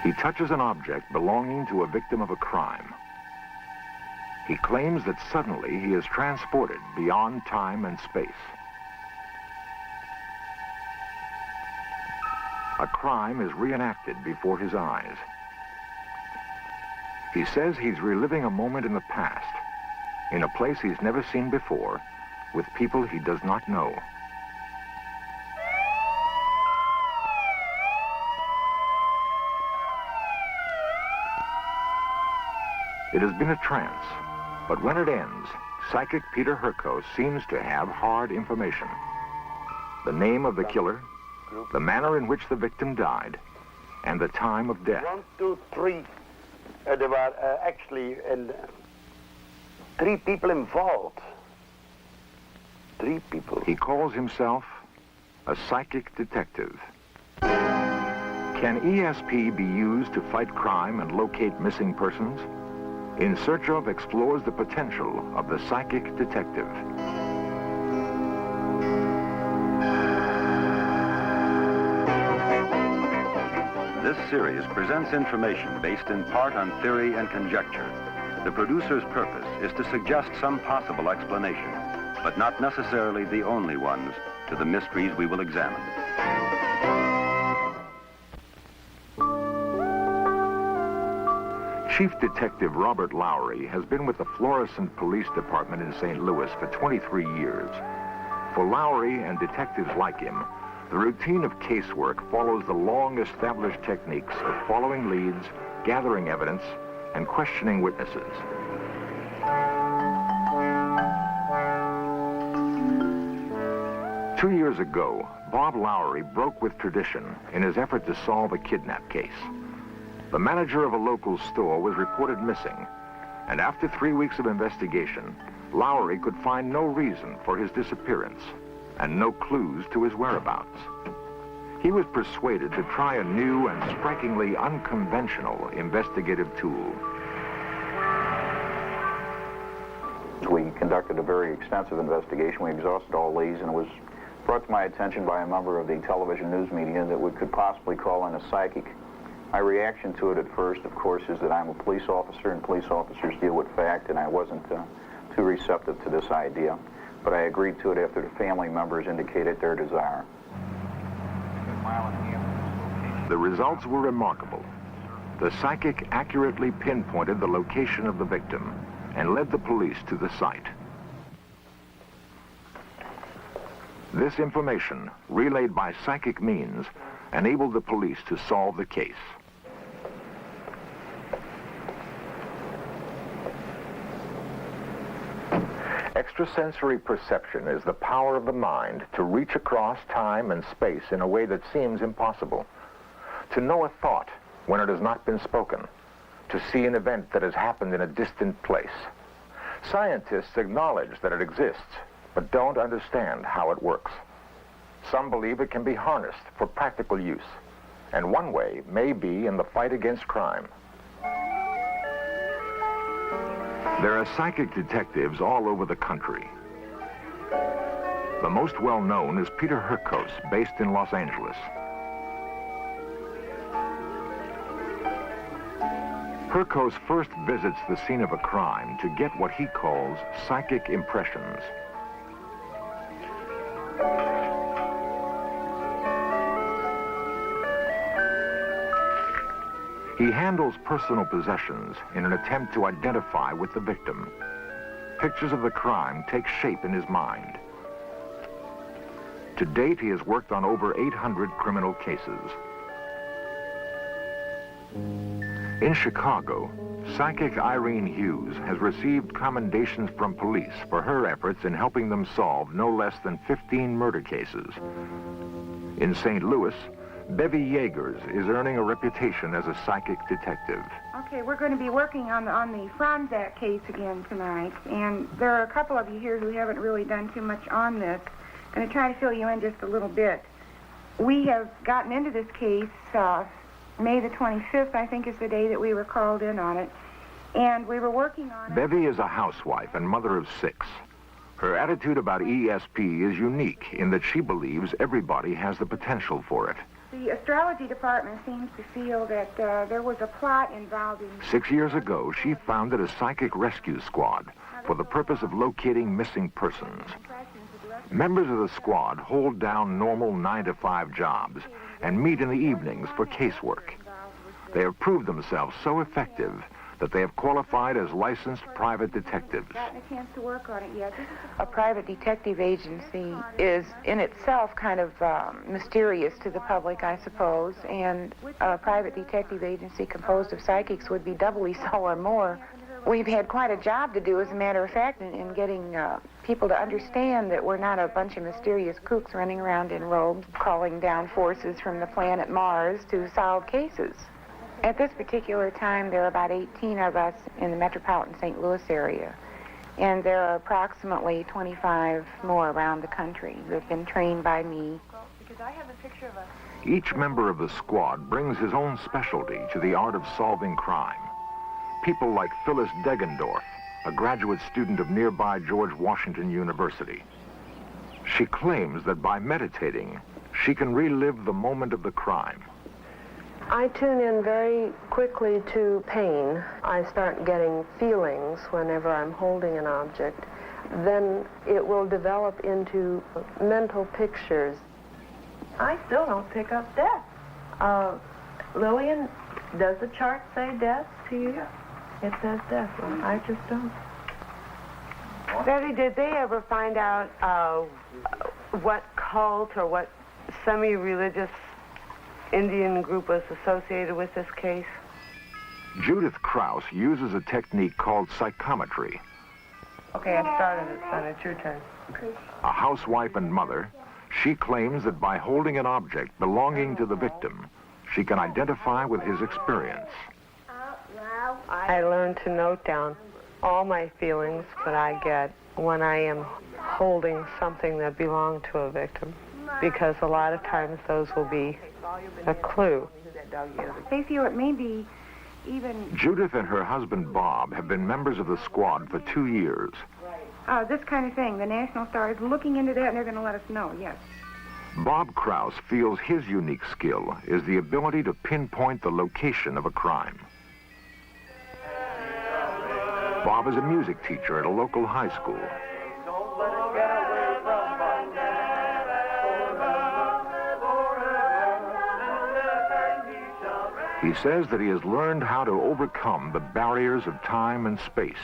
He touches an object belonging to a victim of a crime. He claims that suddenly he is transported beyond time and space. A crime is reenacted before his eyes. He says he's reliving a moment in the past, in a place he's never seen before, with people he does not know. It has been a trance, but when it ends, psychic Peter Hurkos seems to have hard information. The name of the killer, the manner in which the victim died, and the time of death. 1, 2, 3. There were actually 3 people involved. 3 people. He calls himself a psychic detective. Can ESP be used to fight crime and locate missing persons? In Search Of explores the potential of the psychic detective. This series presents information based in part on theory and conjecture. The producer's purpose is to suggest some possible explanation, but not necessarily the only ones, to the mysteries we will examine. Chief Detective Robert Lowry has been with the Florissant Police Department in St. Louis for 23 years. For Lowry and detectives like him, the routine of casework follows the long-established techniques of following leads, gathering evidence, and questioning witnesses. Two years ago, Bob Lowry broke with tradition in his effort to solve a kidnap case. The manager of a local store was reported missing, and after 3 weeks of investigation, Lowry could find no reason for his disappearance and no clues to his whereabouts. He was persuaded to try a new and strikingly unconventional investigative tool. We conducted a very extensive investigation. We exhausted all leads, and it was brought to my attention by a member of the television news media that we could possibly call in a psychic. My reaction to it at first, of course, is that I'm a police officer, and police officers deal with fact, and I wasn't too receptive to this idea. But I agreed to it after the family members indicated their desire. The results were remarkable. The psychic accurately pinpointed the location of the victim and led the police to the site. This information, relayed by psychic means, enabled the police to solve the case. Extrasensory perception is the power of the mind to reach across time and space in a way that seems impossible. To know a thought when it has not been spoken. To see an event that has happened in a distant place. Scientists acknowledge that it exists, but don't understand how it works. Some believe it can be harnessed for practical use, and one way may be in the fight against crime. There are psychic detectives all over the country. The most well-known is Peter Hurkos, based in Los Angeles. Hurkos first visits the scene of a crime to get what he calls psychic impressions. He handles personal possessions in an attempt to identify with the victim. Pictures of the crime take shape in his mind. To date, he has worked on over 800 criminal cases. In Chicago, psychic Irene Hughes has received commendations from police for her efforts in helping them solve no less than 15 murder cases. In St. Louis, Bevy Yeagers is earning a reputation as a psychic detective. Okay, we're going to be working on the Franzak case again tonight, and there are a couple of you here who haven't really done too much on this. I'm going to try to fill you in just a little bit. We have gotten into this case May the 25th, I think, is the day that we were called in on it, and we were working on it. Bevy is a housewife and mother of 6. Her attitude about ESP is unique in that she believes everybody has the potential for it. The astrology department seems to feel that there was a plot involving... 6 years ago, she founded a psychic rescue squad for the purpose of locating missing persons. Members of the squad hold down normal 9-to-5 jobs and meet in the evenings for casework. They have proved themselves so effective that they have qualified as licensed private detectives. Gotten a chance to work on it yet. A private detective agency is in itself kind of mysterious to the public, I suppose, and a private detective agency composed of psychics would be doubly so or more. We've had quite a job to do, as a matter of fact, in getting people to understand that we're not a bunch of mysterious kooks running around in robes calling down forces from the planet Mars to solve cases. At this particular time, there are about 18 of us in the metropolitan St. Louis area, and there are approximately 25 more around the country that have been trained by me. Because I have a picture of us. Each member of the squad brings his own specialty to the art of solving crime. People like Phyllis Deggendorf, a graduate student of nearby George Washington University. She claims that by meditating, she can relive the moment of the crime. I tune in very quickly to pain. I start getting feelings whenever I'm holding an object. Then it will develop into mental pictures. I still don't pick up death. Lillian, does the chart say death to you? It says death. Well, I just don't. Betty, did they ever find out what cult or what semi-religious Indian group was associated with this case? Judith Krause uses a technique called psychometry. Okay, I started it, son. It's your turn. A housewife and mother, she claims that by holding an object belonging to the victim, she can identify with his experience. I learned to note down all my feelings that I get when I am holding something that belonged to a victim, because a lot of times those will be a clue. They feel it may be even... Judith and her husband Bob have been members of the squad for 2 years. this kind of thing. The National Star is looking into that, and they're going to let us know, yes. Bob Krause feels his unique skill is the ability to pinpoint the location of a crime. Bob is a music teacher at a local high school. He says that he has learned how to overcome the barriers of time and space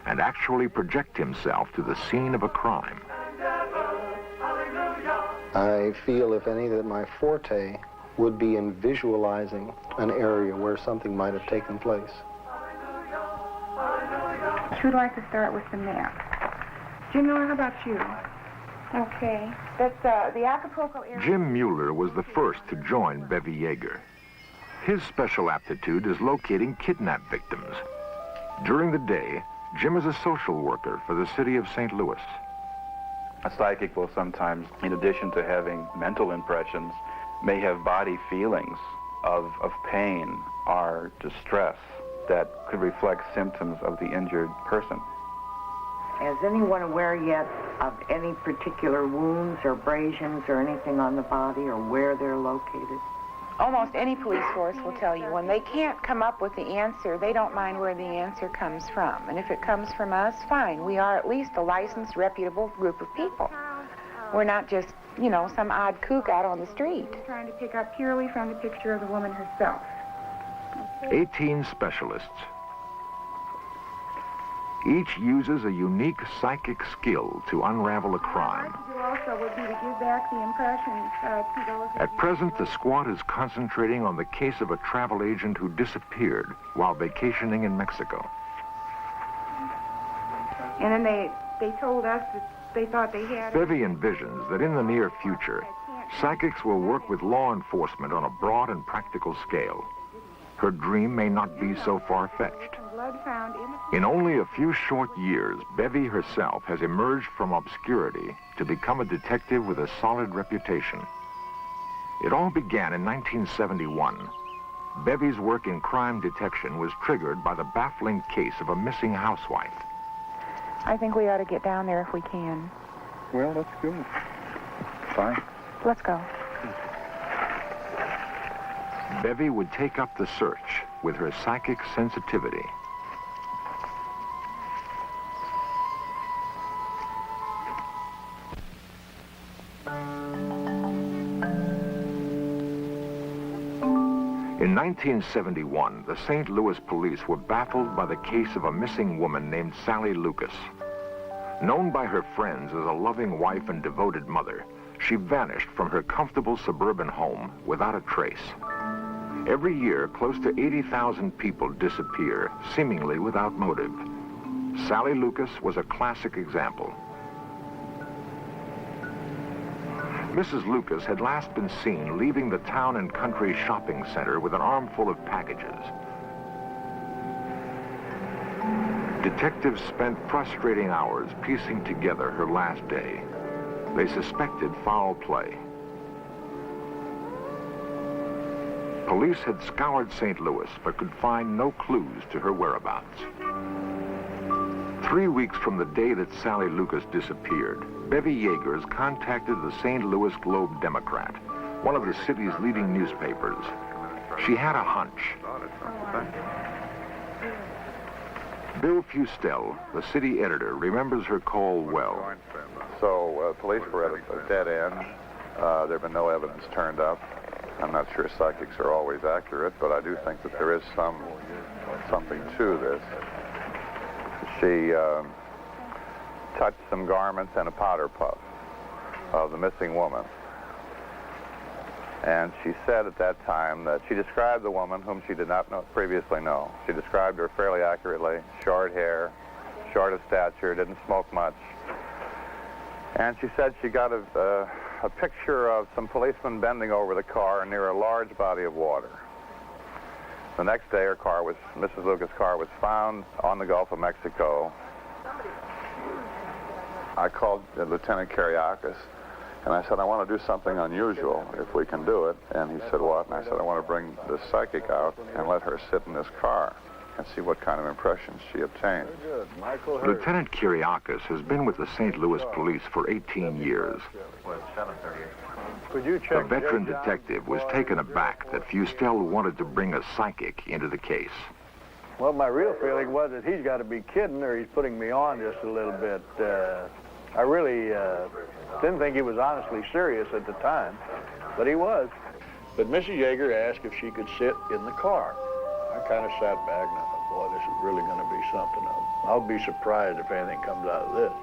and actually project himself to the scene of a crime. I feel, if any, that my forte would be in visualizing an area where something might have taken place. We'd like to start with the map. Jim Miller, how about you? Okay. That's the Acapulco area. Jim Mueller was the first to join Bevy Yeager. His special aptitude is locating kidnap victims. During the day, Jim is a social worker for the city of St. Louis. A psychic will sometimes, in addition to having mental impressions, may have body feelings of pain or distress that could reflect symptoms of the injured person. Is anyone aware yet of any particular wounds or abrasions or anything on the body or where they're located? Almost any police force will tell you when they can't come up with the answer, they don't mind where the answer comes from. And if it comes from us, fine. We are at least a licensed, reputable group of people. We're not just, you know, some odd kook out on the street. Trying to pick up purely from the picture of the woman herself. 18 specialists. Each uses a unique psychic skill to unravel a crime. What I'd like to do also would be to give back the impressions to those... At present, the squad is concentrating on the case of a travel agent who disappeared while vacationing in Mexico. And then they told us that they thought they had... Bevy envisions that in the near future, psychics will work with law enforcement on a broad and practical scale. Her dream may not be so far-fetched. In only a few short years, Bevy herself has emerged from obscurity to become a detective with a solid reputation. It all began in 1971. Bevy's work in crime detection was triggered by the baffling case of a missing housewife. I think we ought to get down there if we can. Well, let's go. Fine. Let's go. Bevy would take up the search with her psychic sensitivity. In 1971, the St. Louis police were baffled by the case of a missing woman named Sally Lucas. Known by her friends as a loving wife and devoted mother, she vanished from her comfortable suburban home without a trace. Every year, close to 80,000 people disappear, seemingly without motive. Sally Lucas was a classic example. Mrs. Lucas had last been seen leaving the Town and Country Shopping Center with an armful of packages. Detectives spent frustrating hours piecing together her last day. They suspected foul play. Police had scoured St. Louis but could find no clues to her whereabouts. 3 weeks from the day that Sally Lucas disappeared, Bevy Yeagers contacted the St. Louis Globe-Democrat, one of the city's leading newspapers. She had a hunch. Bill Fustel, the city editor, remembers her call well. So police were at a dead end. There have been no evidence turned up. I'm not sure psychics are always accurate, but I do think that there is something to this. She touched some garments and a powder puff of the missing woman. And she said at that time that she described the woman whom she did not previously know. She described her fairly accurately: short hair, short of stature, didn't smoke much. And she said she got a picture of some policemen bending over the car near a large body of water. The next day, Mrs. Lucas' car was found on the Gulf of Mexico. I called Lieutenant Kiriakis, and I said, I want to do something unusual, if we can do it. And he said, what? And I said, I want to bring the psychic out and let her sit in this car and see what kind of impressions she obtained. Lieutenant Kiriakis has been with the St. Louis police for 18 years. The veteran detective was taken aback that Fustel wanted to bring a psychic into the case. Well, my real feeling was that he's got to be kidding or he's putting me on just a little bit. I really didn't think he was honestly serious at the time, but he was. But Mrs. Yeager asked if she could sit in the car. I kind of sat back and I thought, boy, this is really going to be something. I'll be surprised if anything comes out of this.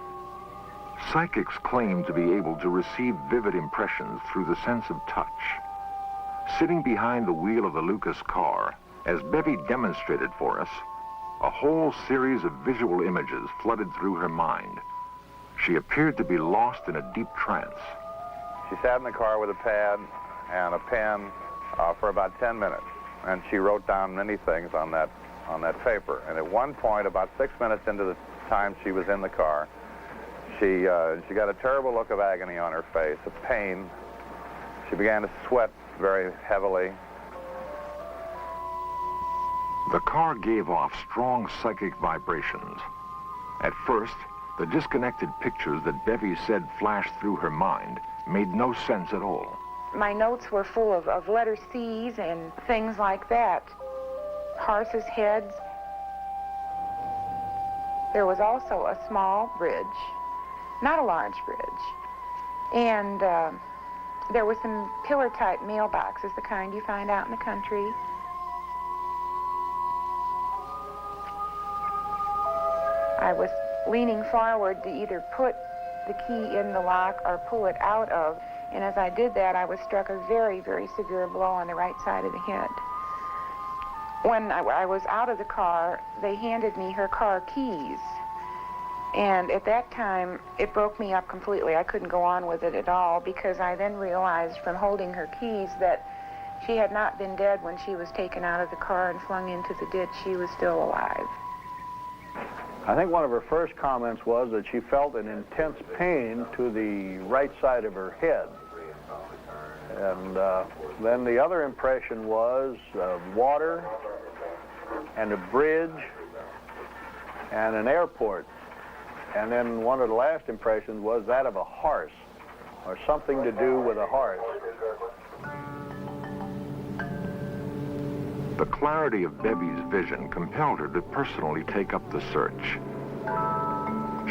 Psychics claim to be able to receive vivid impressions through the sense of touch. Sitting behind the wheel of the Lucas car, as Bevy demonstrated for us, a whole series of visual images flooded through her mind. She appeared to be lost in a deep trance. She sat in the car with a pad and a pen for about 10 minutes, and she wrote down many things on that paper. And at one point, about 6 minutes into the time she was in the car, she got a terrible look of agony on her face, of pain. She began to sweat very heavily. The car gave off strong psychic vibrations. At first, the disconnected pictures that Bevy said flashed through her mind made no sense at all. My notes were full of letter C's and things like that. Horses' heads. There was also a small bridge, not a large bridge. And there were some pillar-type mailboxes, the kind you find out in the country. I was leaning forward to either put the key in the lock or pull it out of, and as I did that, I was struck a very, very severe blow on the right side of the head. When I was out of the car, they handed me her car keys, and at that time, it broke me up completely. I couldn't go on with it at all, because I then realized from holding her keys that she had not been dead when she was taken out of the car and flung into the ditch. She was still alive. I think one of her first comments was that she felt an intense pain to the right side of her head. And then the other impression was water and a bridge and an airport. And then one of the last impressions was that of a horse, or something to do with a horse. The clarity of Bevy's vision compelled her to personally take up the search.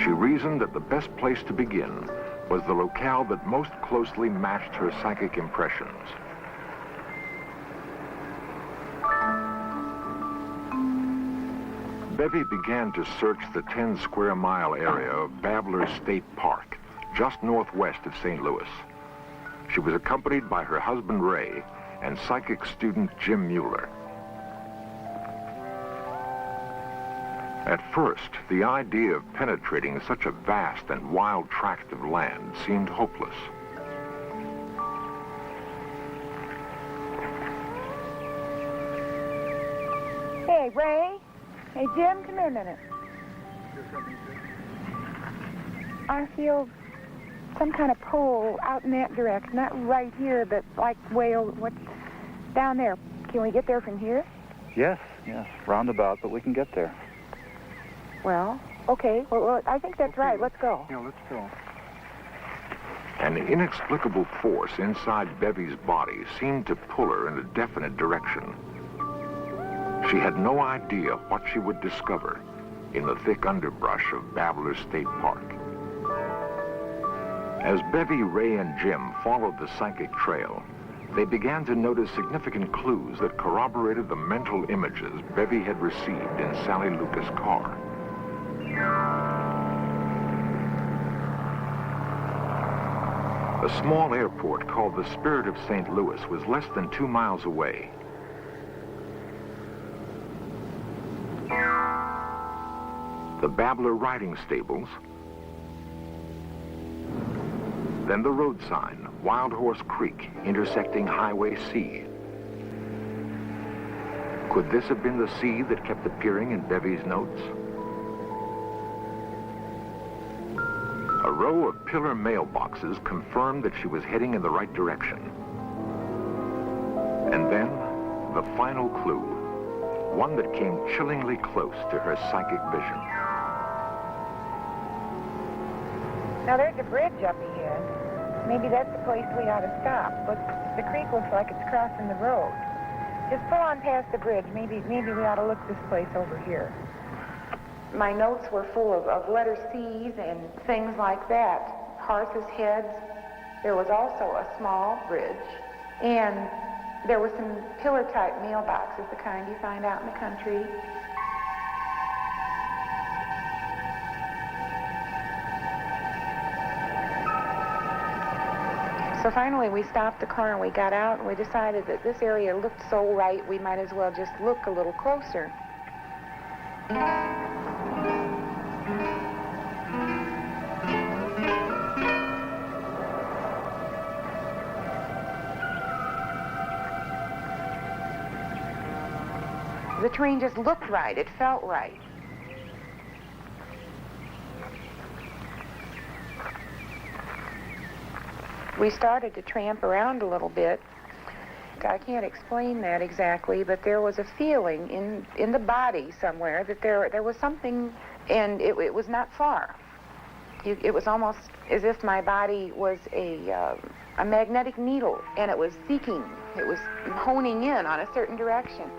She reasoned that the best place to begin was the locale that most closely matched her psychic impressions. Bevy began to search the 10-square-mile area of Babbler State Park, just northwest of St. Louis. She was accompanied by her husband, Ray, and psychic student Jim Mueller. At first, the idea of penetrating such a vast and wild tract of land seemed hopeless. Hey, Ray. Hey, Jim, come here a minute. I feel some kind of pull out in that direction. Not right here, but like what's down there. Can we get there from here? Yes, roundabout, but we can get there. Well, okay. Well, I think that's right. Let's go. Yeah, let's go. An inexplicable force inside Bevy's body seemed to pull her in a definite direction. She had no idea what she would discover in the thick underbrush of Babbler State Park. As Bevy, Ray, and Jim followed the psychic trail, they began to notice significant clues that corroborated the mental images Bevy had received in Sally Lucas' car. A small airport called the Spirit of St. Louis was less than 2 miles away. The Babbler riding stables, then the road sign, Wild Horse Creek, intersecting Highway C. Could this have been the C that kept appearing in Bevy's notes? A row of pillar mailboxes confirmed that she was heading in the right direction. And then, the final clue, one that came chillingly close to her psychic vision. Now, there's a bridge up ahead. Maybe that's the place we ought to stop. But the creek looks like it's crossing the road. Just pull on past the bridge. Maybe we ought to look this place over here. My notes were full of letter C's and things like that. Horses' heads. There was also a small bridge. And there were some pillar-type mailboxes, the kind you find out in the country. So finally we stopped the car and we got out and we decided that this area looked so right we might as well just look a little closer. The terrain just looked right. It felt right. We started to tramp around a little bit. I can't explain that exactly, but there was a feeling in the body somewhere that there was something, and it was not far. It was almost as if my body was a magnetic needle, and it was seeking. It was honing in on a certain direction.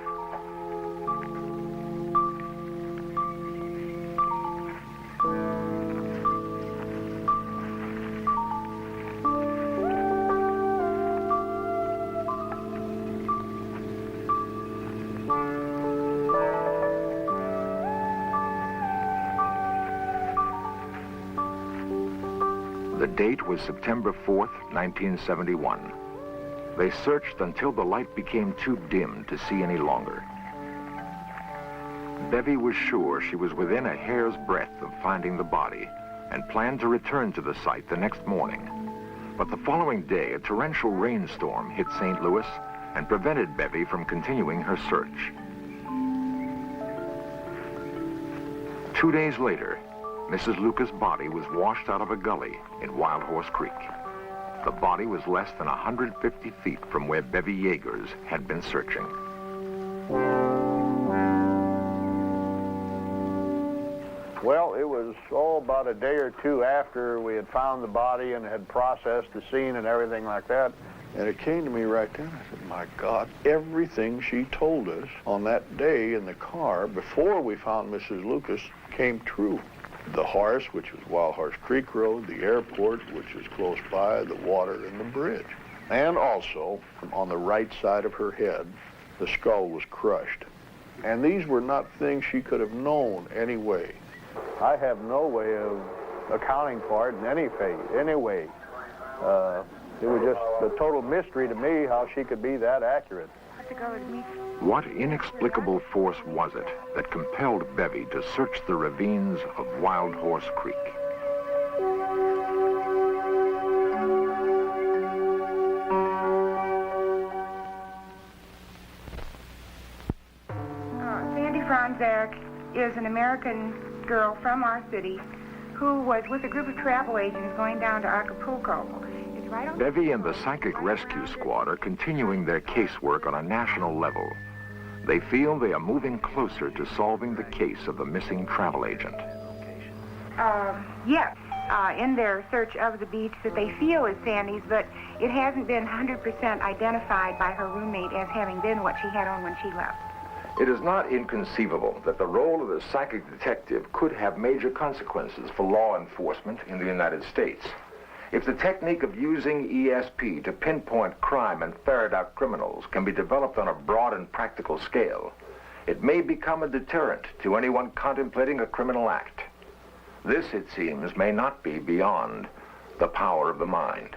The date was September 4th, 1971. They searched until the light became too dim to see any longer. Bevy was sure she was within a hair's breadth of finding the body and planned to return to the site the next morning. But the following day, a torrential rainstorm hit St. Louis and prevented Bevy from continuing her search. 2 days later, Mrs. Lucas' body was washed out of a gully in Wild Horse Creek. The body was less than 150 feet from where Bevy Yeagers had been searching. Well, it was about a day or two after we had found the body and had processed the scene and everything like that. And it came to me right then. I said, my God, everything she told us on that day in the car before we found Mrs. Lucas came true. The horse, which was Wild Horse Creek Road, the airport, which was close by, the water, and the bridge. And also, on the right side of her head, the skull was crushed. And these were not things she could have known anyway. I have no way of accounting for it in any way. It was just a total mystery to me how she could be that accurate. What inexplicable force was it that compelled Bevy to search the ravines of Wild Horse Creek? Sandy Franzak is an American girl from our city who was with a group of travel agents going down to Acapulco. Bevy and the Psychic Rescue Squad are continuing their casework on a national level. They feel they are moving closer to solving the case of the missing travel agent. Yes, in their search of the beach that they feel is Sandy's, but it hasn't been 100% identified by her roommate as having been what she had on when she left. It is not inconceivable that the role of the psychic detective could have major consequences for law enforcement in the United States. If the technique of using ESP to pinpoint crime and ferret out criminals can be developed on a broad and practical scale, it may become a deterrent to anyone contemplating a criminal act. This, it seems, may not be beyond the power of the mind.